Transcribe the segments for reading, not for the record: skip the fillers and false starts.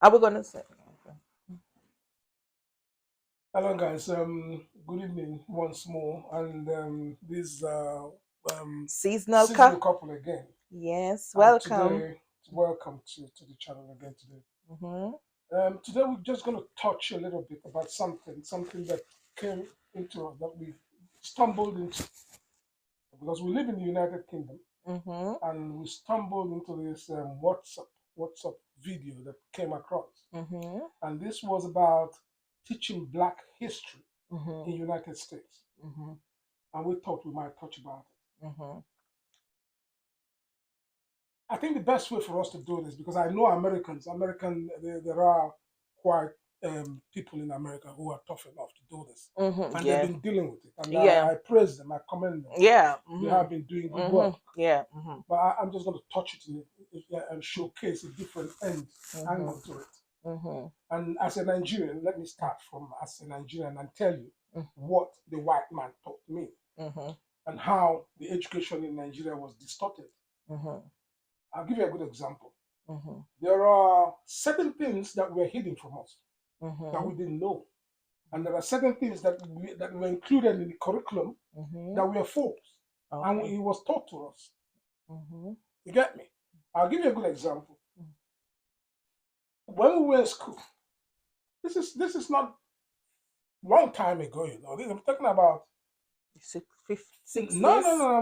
Are we gonna say Hello, guys. Good evening once more, and this seasonal seasonal cut? couple again. Yes, And welcome. today, welcome to the channel again today. Mm-hmm. Today we're just going to touch a little bit about something that came into us that we stumbled into because we live in the United Kingdom, Mm-hmm. and we stumbled into this WhatsApp video that came across, Mm-hmm. and this was about teaching Black history in Mm-hmm. United States. Mm-hmm. And we thought we might touch about it. Mm-hmm. I think the best way for us to do this, because I know there are quite people in America who are tough enough to do this, Mm-hmm. and they've Yeah. been dealing with it, and Yeah. I praise them, I commend them. Yeah. They Mm-hmm. have been doing good Mm-hmm. work, Yeah. Mm-hmm. but I'm just going to touch it and showcase a different Mm-hmm. angle to it. Mm-hmm. And as a Nigerian, let me start from as a Nigerian and tell you what the white man taught me Mm-hmm. and how the education in Nigeria was distorted. Mm-hmm. I'll give you a good example. Mm-hmm. There are certain things that were hidden from us that Mm-hmm. we didn't know, and there are certain things that were included in the curriculum Mm-hmm. that were false, and Okay. it was taught to us. Mm-hmm. You get me? I'll give you a good example. When we were in school, this is not long time ago. I'm talking about. No, no, 60s no,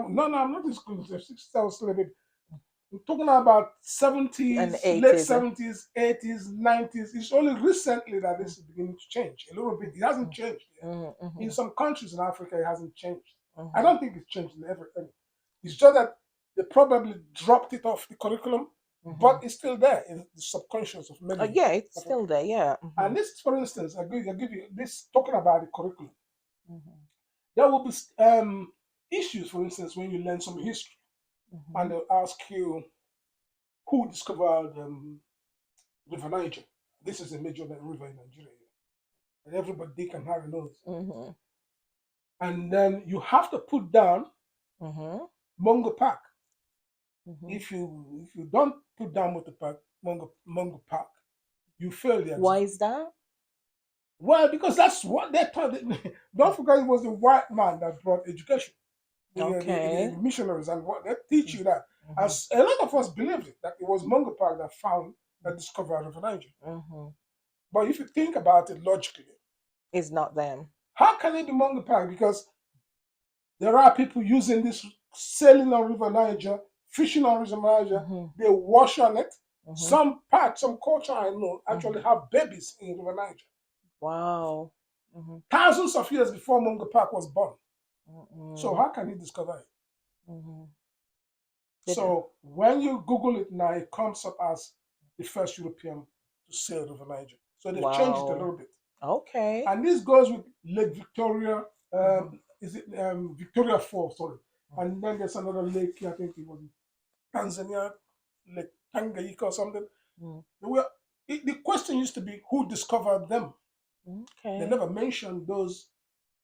no, no. I'm not in school. The 60s, I was still a baby. I'm talking about and 70s, late 80s. 70s, 80s, 90s. It's only recently that Mm-hmm. this is beginning to change a little bit. It hasn't changed yet. In Mm-hmm. some countries in Africa, it hasn't changed. I Mm-hmm. don't think it's changed in everything. It's just that they probably dropped it off the curriculum, Mm-hmm. but it's still there in the subconscious of Oh, many yeah, it's still Africans. there. Yeah. Mm-hmm. And this, for instance, I give you this talking about the curriculum. Mm-hmm. There will be issues, for instance, when you learn some history and Mm-hmm. they'll ask you who discovered River Niger. This is a major river in Nigeria, and everybody Dick and Harry knows. Mm-hmm. And then you have to put down Mm-hmm. Mungo Park. Mm-hmm. If you don't put down Mungo Park, you fail the Why exam. is that? Well, because that's what they taught. Don't forget, it was the white man that brought education. The Okay. missionaries and what they teach you that. Mm-hmm. As a lot of us believed it that it was Mungo Park that discovered River Niger. Mm-hmm. But if you think about it logically, It's not them. how can it be Mungo Park? Because there are people using this sailing on River Niger, fishing on River Niger. Mm-hmm. They wash on it. Mm-hmm. Some parts, some culture I know Mm-hmm. actually have babies in River Niger. Wow. Mm-hmm. Thousands of years before Mungo Park was born. So Mm-hmm. how can he discover it? Mm-hmm. Did So when you Google it now, it comes up as the first European to sail River Niger. So they've changed it a wow. little bit. Okay. And this goes with Lake Victoria. Mm-hmm. Is it Victoria Falls? Sorry. And then there's another lake. I think it was Tanzania, Lake Tanganyika or something. Mm-hmm. Were, the question used to be who discovered them. They Okay. never mentioned those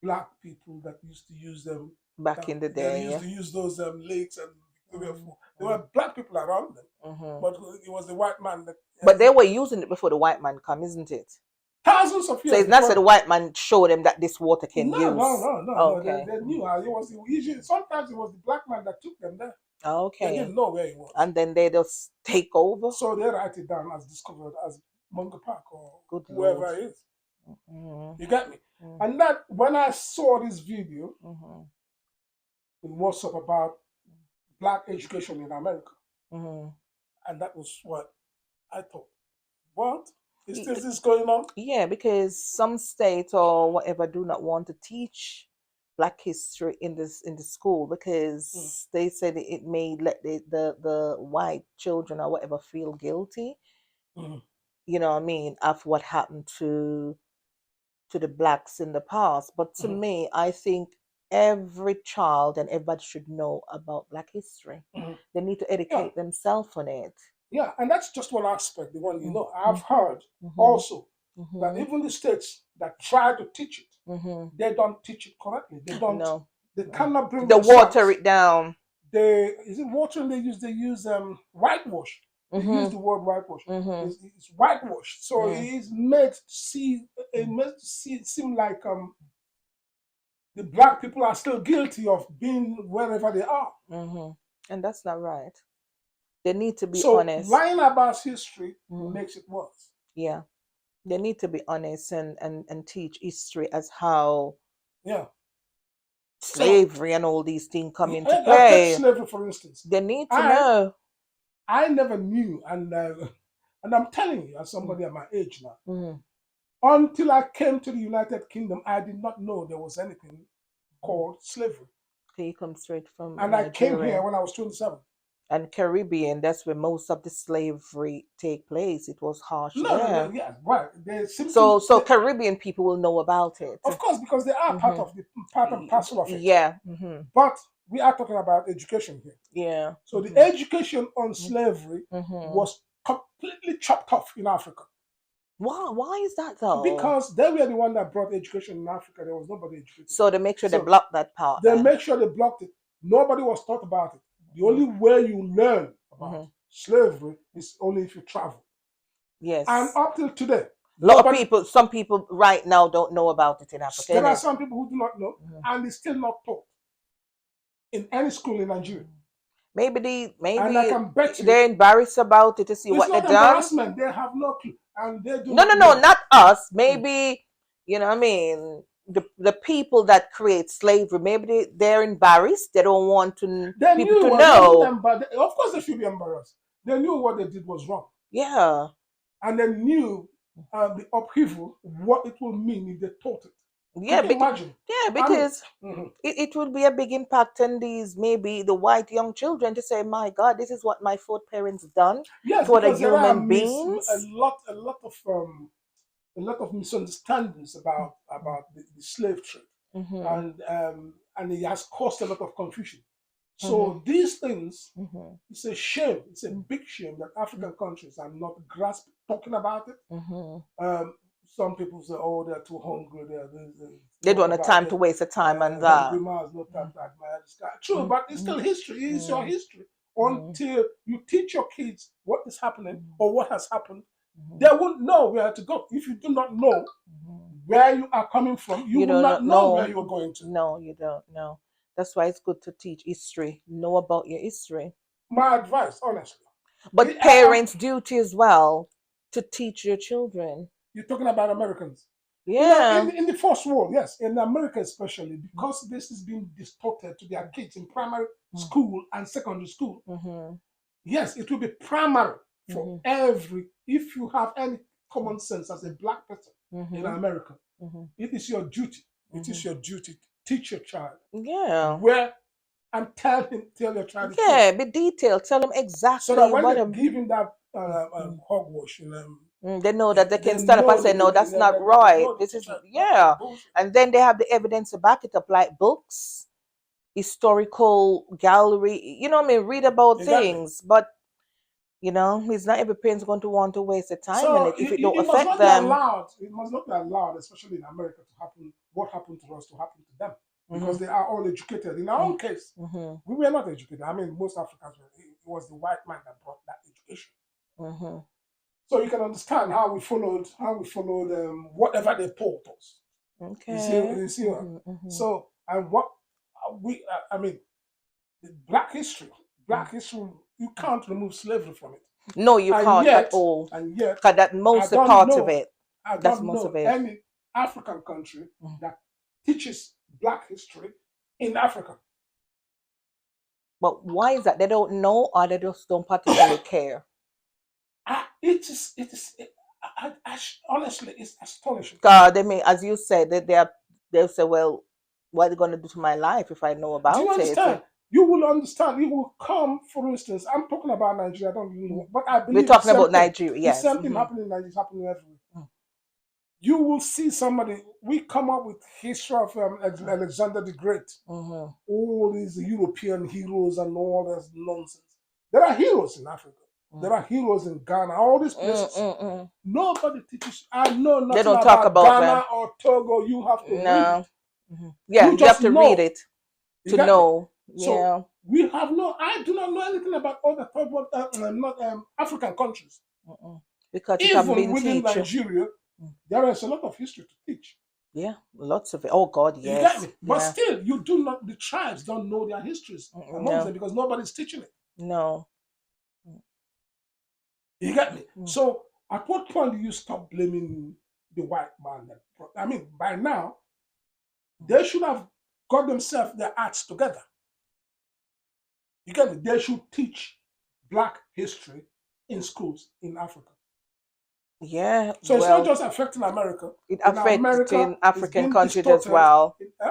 black people that used to use them. Back in the They day, used yeah. to use those lakes and Victoria Falls. There Mm-hmm. were black people around them, Mm-hmm. but it was the white man that But they were using it before the white man come, isn't it? thousands of So years it's not so the before. white man showed them that this water can No, no, use. no, no, no. Okay. They knew how it was. Usually, sometimes it was the black man that took them there. They Okay. didn't know where he was. And then they just take over. So they write it down as discovered as Mungo Park or Good Lord. whoever it is. Mm-hmm. You get me? Mm-hmm. And that when I saw this video Mm-hmm. in WhatsApp about black education in America, Mm-hmm. and that was what I thought. What is this going on? Yeah, because some states or whatever do not want to teach Black history in the school Mm, because they said it may let the white children or whatever feel guilty. mm, You know what I mean, of what happened to the blacks in the past. But to mm, me, I think every child and everybody should know about Black history. mm. They need to Yeah, educate themselves on it. yeah, and that's just one aspect. The one I've Mm-hmm. heard Mm-hmm. also that Mm-hmm. even the states that try to teach it, Mm-hmm. they don't teach it correctly. They don't. No. They No. cannot bring The water themselves. it down. They is it water they use? They use whitewash. They use Mm-hmm. the word whitewash. Mm-hmm. It's whitewashed. So it Mm-hmm. is made to see it made to see it seem like the black people are still guilty of being wherever they are. Mm-hmm. And that's not right. They need to be So honest. lying about history Mm-hmm. makes it worse. Yeah. They need to be honest and teach history as how Yeah. So slavery and all these things come into I take play. slavery for instance. They need to I know. I never knew, and I'm telling you, as somebody at my age now, Mm-hmm. until I came to the United Kingdom, I did not know there was anything called slavery. He comes straight from And I came here Nigeria when I was 27. and Caribbean. That's where most of the slavery take place. It was harsh No, no, there. no, yeah, right. They So simply, so Caribbean people will know about it. of course, because they are Mm-hmm. part and parcel of it. Yeah. Mm-hmm. But we are talking about education here. Yeah. So the Mm-hmm. education on slavery Mm-hmm. was completely chopped off in Africa Why is that though? because they were the one that brought education in Africa. There was nobody educated. So they make sure they So block that part they then. make sure they blocked it. Nobody was taught about it. The Mm-hmm. only way you learn about Mm-hmm. slavery is only if you travel. And Yes. up till today, A lot of nobody. people, some people right now don't know about it in Africa, There are innit? some people who do not know, Mhm. and it's still not taught in any school in Nigeria. And I Maybe can bet you they're embarrassed about it to see it's what they not done. embarrassment. They have no clue, and they do No, not no, know. not us. Mm. Maybe you know what I mean. The people that create slavery, maybe they're embarrassed. They don't want They people knew to what wasn't know. them, but of course they should be embarrassed. They knew what they did was wrong, Yeah, and they knew the upheaval, what it will mean if they taught it. yeah, Could you imagine? I mean, because mhm. it will be a big impact on these maybe the white young children to say, "My God, this is what my foreparents done Yes, to other because there are human beings." a lot of misunderstandings about the slave trade, Mm-hmm. and it has caused a lot of confusion. Mm-hmm. So these things, Mm-hmm. it's a shame. It's a big shame that African countries are not grasping, talking about it. Mm-hmm. Um, some people say, "Oh, they're too hungry. They They talk don't have about time to it. waste the time on Hungry that. man has no time Mm, to admire the sky." True, mm, but it's mm, still history. It's your mm, history mm, until you teach your kids what is happening mm, or what has happened. mhm, They won't know where to go. If you do not know mhm. where you are coming from, you You will don't know, not know where no, you're going to. no, you don't know. That's why it's good to teach history. Know about your history. My advice, honestly, But parents' duty as well to teach your children. you're talking about Americans. Yeah. In the first world, yes, in America especially, because this is being distorted to their kids in primary school and secondary school. Mm-hmm. Yes, it will be primary for Mm-hmm. every. If you have any common sense as a black person in Mm-hmm. America, Mm-hmm. it is your duty. It Mm-hmm. is your duty to teach your child Yeah. where and tell your child the truth, Yeah. Be detailed. Tell them so that exactly when what they them. give him that Mm. hogwash, They know that they they can stand up and know say, "No, that's not they right. know the This is teacher not yeah," bullshit. and then they have the evidence to back it up, like books, historical gallery. You know what I mean? Read about Exactly. things, but it's not every parent's going to want to waste the time in So it if it don't it must affect not be them. allowed. It must not be allowed, especially in America, to happen. What happened to us to happen to them, because Mm-hmm. they are all educated. In our own case, Mm-hmm. we were not educated. I mean, most Africans were. It was the white man that brought that education. Mm-hmm. So you can understand how we followed whatever they taught us. You see, Okay. you see. Mm-hmm. Mm-hmm. So and what I mean, the black history, you can't remove slavery from it. No, you And can't at yet, all. and yet, Cause that I most a don't part of know, it. I That's don't most of know it. any African country Mm. that teaches black history in Africa. But why is that? They don't know, or they just don't particularly care. Honestly, it's astonishing. They may, as you said, they'll say, "Well, what are they gonna do to my life if I know Do you about it?" understand? You will understand. You will come, for instance, I'm talking about Nigeria, I don't even Mm. know, but I We're believe the talking same about thing. Nigeria, The yes. same thing Mm-hmm. happening in Nigeria is happening everywhere. Mm. You will see somebody, we come up with history of Alexander the Great, Mm-hmm. all these European heroes and all this nonsense. There are heroes in Africa. There are heroes in Ghana, all these places. Mm-mm-mm. Nobody teaches. I know They nothing don't talk about about them. Ghana or Togo. You have to read. No. Mm-hmm. Yeah, You you have just to read know. it You to got it. know. So Yeah. I do not know anything about other third world, not African countries. Mm-mm. Because it haven't Even been within teach. Nigeria, Mm. there is a lot of history to teach. Yeah, lots of it. Oh God, You get yes. me? But Yeah. still, you do not. The tribes don't know their histories amongst No, them because nobody's teaching it. no. You get me? Mm. So, at what point do you stop blaming the white man? I mean, by now they should have got themselves their acts together. You get me? They should teach Black history in schools in Africa. Yeah, So it's not well, just affecting America. it In affecting America, it's African been countries as distorted. well. Eh?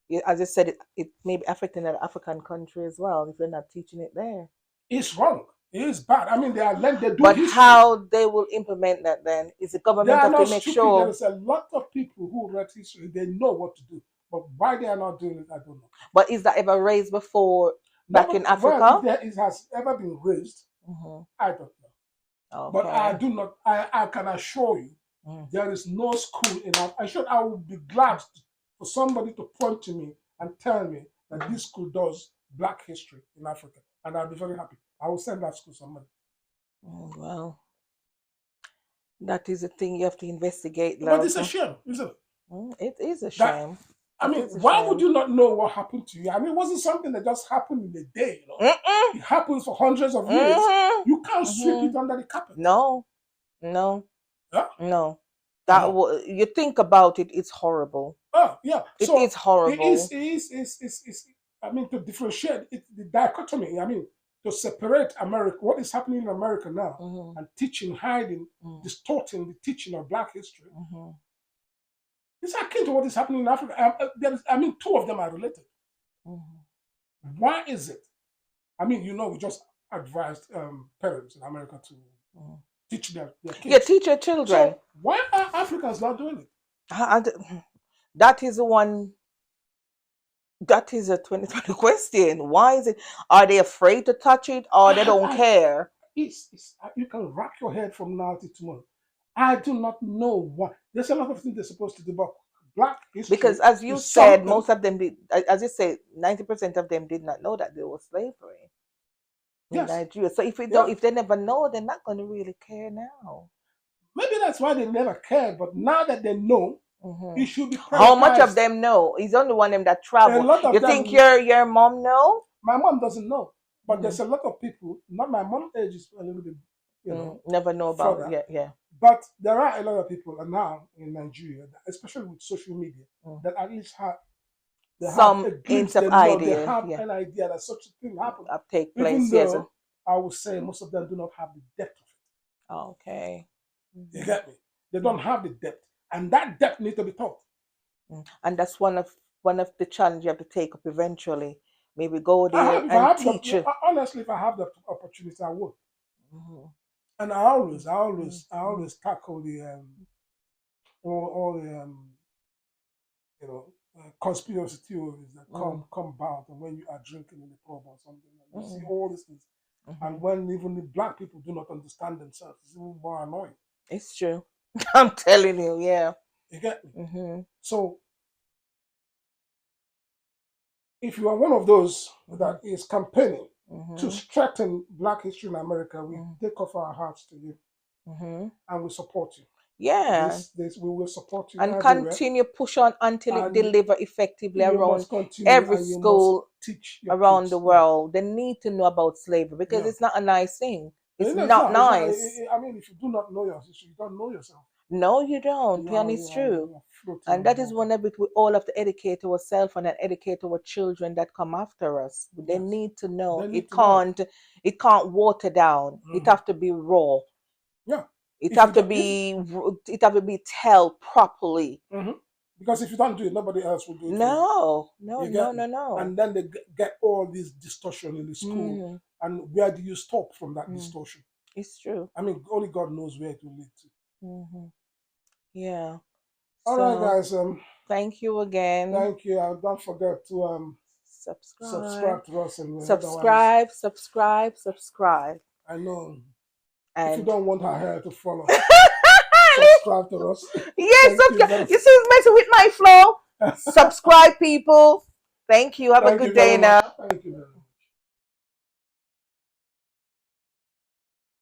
Yeah, as I said, it may be affecting an African country as well if they're not teaching it there. It's wrong. It is bad. I mean, they do But history. how they will implement that then is the They government are have to not make stupid. There sure. is a lot of people who read history. They know what to do. But why they are not doing it, I don't know. But is that ever raised before back Never, in well, if Africa? there is, has ever been raised, Hmm. I don't know. But I Okay. do not, I can assure you, Mm. there is no school in I would be glad for somebody to point to me and tell me that this school does Black history in Africa. And I'll be very happy. I will send that school some money. Well, that is a thing you have to investigate, But it's love. a shame, isn't it? It is a That shame. I It mean, is a why would shame. you not know what happened to you? I mean, it wasn't something that just happened in a day, you know. Mm-mm. It happens for hundreds of years. Mm-hmm. You can't sweep Mm-hmm. it under the carpet. No, no, Yeah? no. Come on. You think about it, it's horrible. Oh, yeah. It is So horrible. I mean, to differentiate the dichotomy, I mean, to separate America, what is happening in America now, Mm-hmm. and teaching, hiding, Mm-hmm. distorting the teaching of Black history. Mm-hmm. It's akin to what is happening in Africa. I mean, two of them are related. Why is it? I mean, we just advised parents in America to Mm-hmm. teach their Yeah, kids. teach your children. So why are Africans not doing it? I- I- that is one. That is a 2020 question. Why is it? Are they afraid to touch it, or they don't I care? you can rack your head from now to tomorrow. I do not know why. There's a lot of things they're supposed to do, but Black history Because, as you is some said, of them. most of them did. As you say, 90% of them did not know that there was slavery in Yes, Nigeria. So yeah. if they never know, they're not going to really care now. Maybe that's why they never cared. But now that they know, Hmm. it should be How much of prioritized. them know? He's only one of them that A travel. lot You of think them. your mom know? My mom doesn't know, but Mm, there's a lot of people. Not my mom age is a little bit, never know about. further. Yeah, yeah. But there are a lot of people now in Nigeria, especially with social media, Mm. that at least have Some a glimpse. hint of They know they idea. have Yeah, an idea that such a thing happened. take Even place. Yes. though I would say most of them do not have the depth of Okay. it. You Hmm. get me? They don't have the depth, and that depth needs to be taught. And that's one of the challenge you have to take up eventually. Maybe go I have, there if I and have teach. the honestly, if I have the opportunity, I would. Mm-hmm. And I Mm-hmm. always tackle the all the conspiracy theories that come about, and when you are drinking in the pub or something, you see Mm-hmm. all these things. Mm-hmm. And when even the Black people do not understand themselves, it's even more annoying. It's true. I'm telling you. Yeah. You get me? Mm-hmm. So if you are one of those Mm-hmm. that is campaigning to Mm-hmm. strengthen Black history in America, we Mm-hmm. take off our hearts to you Mm-hmm. and we support you. Yeah. This we will support you And everywhere, continue push on until it and deliver effectively you around must continue every and you must school teach your around the kids. Yeah, world. They need to know about slavery because yeah. it's not a nice thing. It's It's not not. It's not. nice. I mean, if you do not know your history, you don't know yourself. No, you don't. You And are it's you are true. you are floating And in the that is water. one of it we all have to educate ourselves and educate our children that come after us. They Yes, need to know they need to know. it can't water down. It Hmm. have to be raw. Yeah. It If have you to don't, if be it have to be tell properly. mhm. Because if you don't do it, nobody else will do it for you. No, no, You no, get me? no, no. And then they get all this distortion in the school. Mm, And where do you stop from that mm, distortion? it's true. I mean, only God knows where it will lead to. Hmm. Yeah. All right, So guys. thank you again. Thank you. Don't forget to Subscribe, subscribe to us, and otherwise, subscribe, subscribe, subscribe, I know if you and don't want her hair to follow, subscribe to us. yes, Thank you subscribe. very, You see, it's messing with my flow. Subscribe, people. Thank you. Have a thank good you day very now. much.